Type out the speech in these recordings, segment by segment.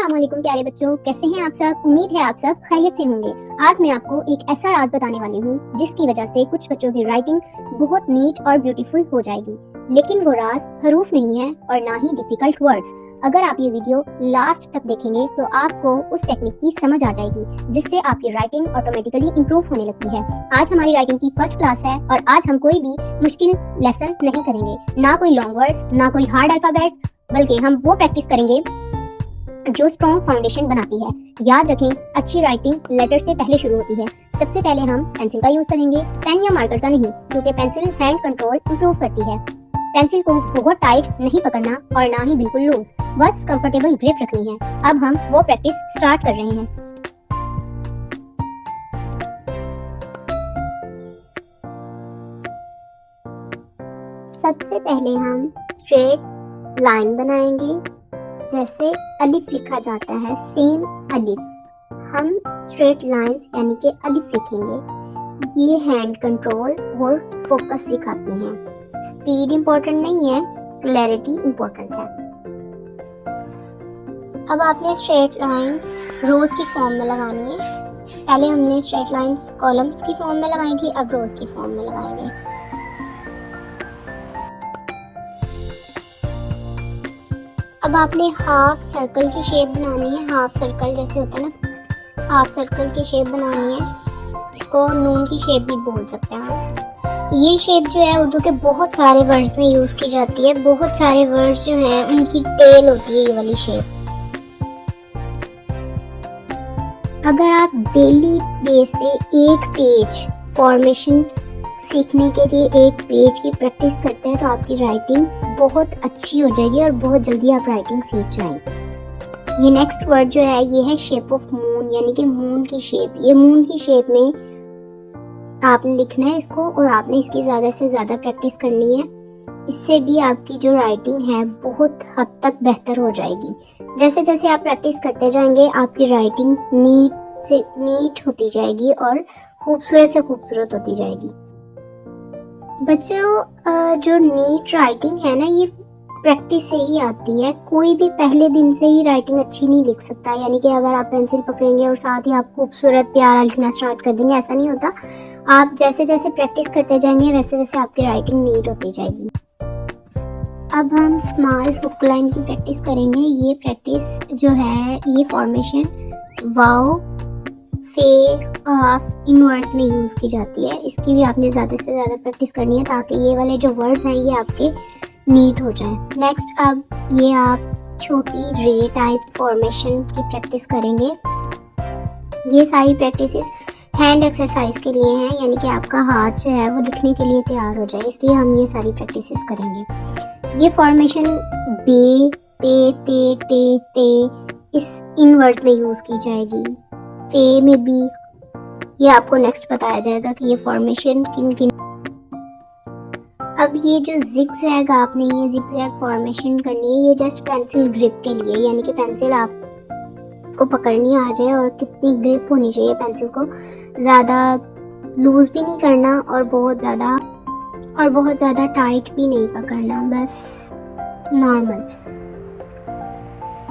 अस्सलामुअलैकुम प्यारे बच्चों, कैसे हैं आप सब। उम्मीद है आप सब खैरियत से होंगे। आज मैं आपको एक ऐसा राज बताने वाली हूँ जिसकी वजह से कुछ बच्चों की राइटिंग बहुत नीट और ब्यूटीफुल हो जाएगी। लेकिन वो राज हरूफ नहीं है और ना ही डिफिकल्ट वर्ड्स। अगर आप ये वीडियो लास्ट तक देखेंगे तो आपको उस टेक्निक की समझ आ जाएगी जिससे आपकी राइटिंग ऑटोमेटिकली इंप्रूव होने लगती है। आज हमारी राइटिंग की फर्स्ट क्लास है और आज हम कोई भी मुश्किल लेसन नहीं करेंगे, ना कोई लॉन्ग वर्ड्स, ना कोई हार्ड अल्फाबेट्स, बल्कि हम वो प्रैक्टिस करेंगे जो स्ट्रॉन्ग फाउंडेशन बनाती है। याद रखें, अच्छी राइटिंग लेटर से पहले शुरू होती है। सबसे पहले हम पेंसिल का यूज करेंगे, पेन या मार्कर का नहीं, क्योंकि पेंसिल हैंड कंट्रोल इंप्रूव करती है। पेंसिल को बहुत टाइट नहीं पकड़ना और ना ही बिल्कुल लूज, बस कंफर्टेबल ग्रिप रखनी है। अब हम वो प्रैक्टिस स्टार्ट कर रहे हैं। सबसे पहले हम स्ट्रेट लाइन बनाएंगे, जैसे अलिफ लिखा जाता है, सेम अलिफ हम स्ट्रेट लाइंस यानी कि अलिफ लिखेंगे। ये हैंड कंट्रोल और फोकस सिखाती हैं। स्पीड इम्पोर्टेंट नहीं है, क्लैरिटी इम्पोर्टेंट है। अब आपने स्ट्रेट लाइंस रोज की फॉर्म में लगानी है। पहले हमने स्ट्रेट लाइंस कॉलम्स की फॉर्म में लगाई थी, अब रोज की फॉर्म में लगाएंगे। अब आपने हाफ सर्कल की शेप बनानी है। हाफ सर्कल जैसे होता है ना, हाफ सर्कल की शेप बनानी है। इसको नून की शेप भी बोल सकते हैं। ये शेप जो है उर्दू के बहुत सारे वर्ड्स में यूज की जाती है। बहुत सारे वर्ड्स जो हैं उनकी टेल होती है ये वाली शेप। अगर आप डेली बेस पे एक पेज फॉर्मेशन सीखने के लिए एक पेज की प्रैक्टिस करते हैं तो आपकी राइटिंग बहुत अच्छी हो जाएगी और बहुत जल्दी आप राइटिंग सीख जाएंगे। ये नेक्स्ट वर्ड जो है ये है शेप ऑफ मून, यानी कि मून की शेप। ये मून की शेप में आपने लिखना है इसको और आपने इसकी ज़्यादा से ज़्यादा प्रैक्टिस करनी है। इससे भी आपकी जो राइटिंग है बहुत हद तक बेहतर हो जाएगी। जैसे जैसे आप प्रैक्टिस करते जाएंगे आपकी राइटिंग नीट से नीट होती जाएगी और खूबसूरत से खूबसूरत होती जाएगी। बच्चों, जो नीट राइटिंग है ना ये प्रैक्टिस से ही आती है। कोई भी पहले दिन से ही राइटिंग अच्छी नहीं लिख सकता। यानी कि अगर आप पेंसिल पकड़ेंगे और साथ ही आप खूबसूरत प्यारा लिखना स्टार्ट कर देंगे, ऐसा नहीं होता। आप जैसे जैसे प्रैक्टिस करते जाएंगे वैसे वैसे आपकी राइटिंग नीट होती जाएगी। अब हम स्मॉल हुक लाइन की प्रैक्टिस करेंगे। ये प्रैक्टिस जो है ये फॉर्मेशन वाओ, फे, ऑफ इन वर्ड्स में यूज़ की जाती है। इसकी भी आपने ज़्यादा से ज़्यादा प्रैक्टिस करनी है ताकि ये वाले जो वर्ड्स हैं ये आपके नीट हो जाएं। नेक्स्ट अब ये आप छोटी रे टाइप फॉर्मेशन की प्रैक्टिस करेंगे। ये सारी प्रैक्टिसेस हैंड एक्सरसाइज के लिए हैं, यानी कि आपका हाथ जो है वो लिखने के लिए तैयार हो जाए, इसलिए हम ये सारी प्रैक्टिसेस करेंगे। ये फॉर्मेशन बे, पे, ते, टे, ते इस इन वर्ड्स में यूज़ की जाएगी। फे में भी ये आपको नेक्स्ट बताया जाएगा कि ये फॉर्मेशन किन किन। अब ये जो जिगजैग आपने ये जिगजैग फॉर्मेशन करनी है, ये जस्ट पेंसिल ग्रिप के लिए, यानी कि पेंसिल आपको पकड़नी आ जाए और कितनी ग्रिप होनी चाहिए पेंसिल को। ज़्यादा लूज भी नहीं करना और बहुत ज़्यादा टाइट भी नहीं पकड़ना, बस नॉर्मल।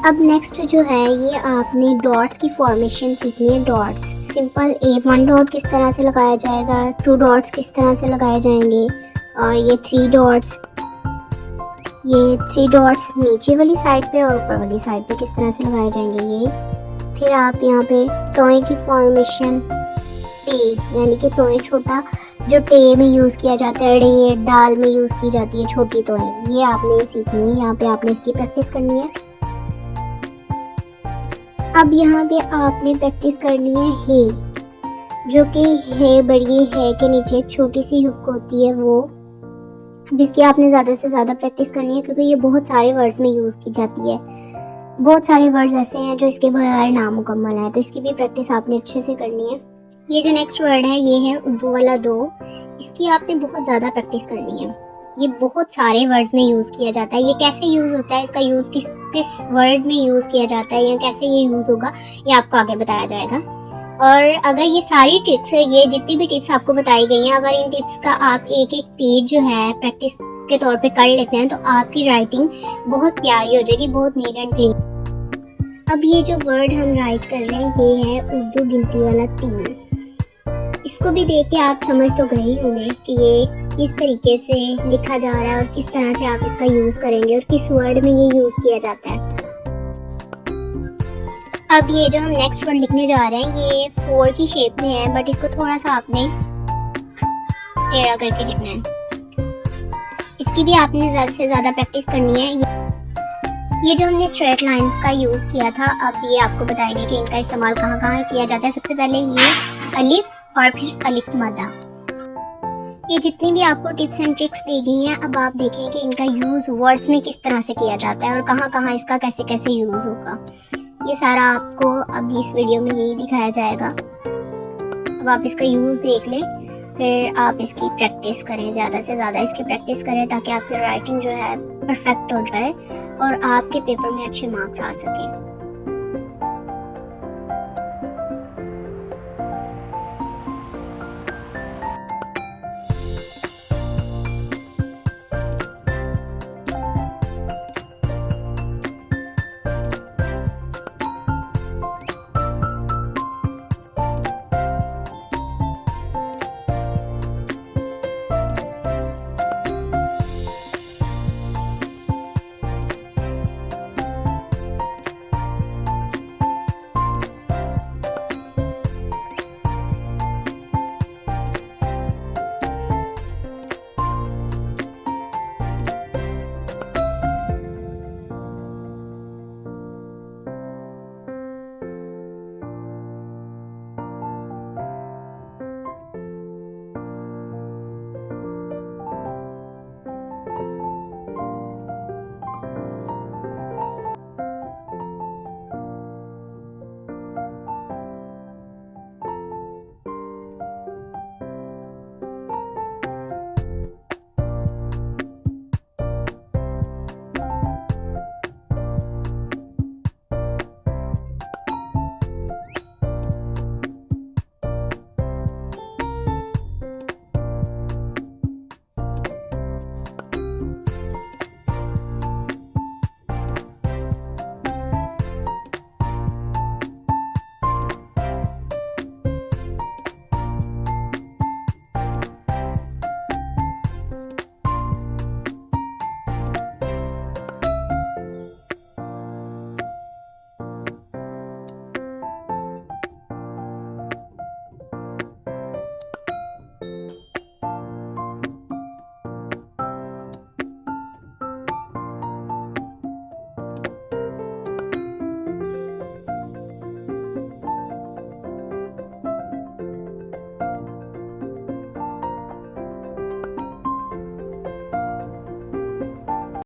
अब नेक्स्ट जो है ये आपने डॉट्स की फॉर्मेशन सीखनी है। डॉट्स सिंपल वन डॉट किस तरह से लगाया जाएगा, 2 डॉट्स किस तरह से लगाए जाएंगे, और ये 3 डॉट्स, ये 3 डॉट्स नीचे वाली साइड पे और ऊपर वाली साइड पे किस तरह से लगाए जाएंगे ये। फिर आप यहाँ पे टोए की फॉर्मेशन, टे यानी कि टोए छोटा जो टे में यूज़ किया जाता है, रे दाल में यूज़ की जाती है छोटी टोए, ये आपने सीखनी है। यहाँ पे आपने इसकी प्रैक्टिस करनी है। अब यहाँ पे आपने प्रैक्टिस करनी है हे, जो कि है बड़ी है के नीचे एक छोटी सी हुक होती है वो। अब इसकी आपने ज़्यादा से ज़्यादा प्रैक्टिस करनी है क्योंकि ये बहुत सारे वर्ड्स में यूज़ की जाती है। बहुत सारे वर्ड्स ऐसे हैं जो इसके बगैर नामुकम्मल है, तो इसकी भी प्रैक्टिस आपने अच्छे से करनी है। ये जो नेक्स्ट वर्ड है ये है उर्दू वाला दो। इसकी आपने बहुत ज़्यादा प्रैक्टिस करनी है। ये बहुत सारे वर्ड्स में यूज़ किया जाता है। ये कैसे यूज़ होता है, इसका यूज़ किस वर्ड में यूज़ किया जाता है या कैसे ये यूज़ होगा, ये आपको आगे बताया जाएगा। और अगर ये सारी टिप्स, ये जितनी भी टिप्स आपको बताई गई हैं, अगर इन टिप्स का आप एक एक पेज जो है प्रैक्टिस के तौर पे कर लेते हैं तो आपकी राइटिंग बहुत प्यारी हो जाएगी, बहुत नीट एंड क्लीन। अब ये जो वर्ड हम राइट कर रहे हैं ये है उर्दू गिनती वाला 3। इसको भी देख के आप समझ तो गए ही होंगे कि ये किस तरीके से लिखा जा रहा है और किस तरह से आप इसका यूज़ करेंगे और किस वर्ड में ये यूज़ किया जाता है। अब ये जो हम नेक्स्ट वर्ड लिखने जा रहे हैं ये 4 की शेप में है, बट इसको थोड़ा सा आपने टेढ़ा करके लिखना है। इसकी भी आपने ज़्यादा से ज़्यादा प्रैक्टिस करनी है। ये जो हमने स्ट्रेट लाइंस का यूज़ किया था, अब ये आपको बताएंगे कि इनका इस्तेमाल कहाँ कहाँ किया जाता है। सबसे पहले ये अलिफ और फिर अलिफ मदा। ये जितनी भी आपको टिप्स एंड ट्रिक्स दी गई हैं, अब आप देखें कि इनका यूज़ वर्ड्स में किस तरह से किया जाता है और कहाँ कहाँ इसका कैसे कैसे यूज़ होगा। ये सारा आपको अब इस वीडियो में यही दिखाया जाएगा। अब आप इसका यूज़ देख लें, फिर आप इसकी प्रैक्टिस करें, ज़्यादा से ज़्यादा इसकी प्रैक्टिस करें ताकि आपकी राइटिंग जो है परफेक्ट हो जाए और आपके पेपर में अच्छे मार्क्स आ सकें।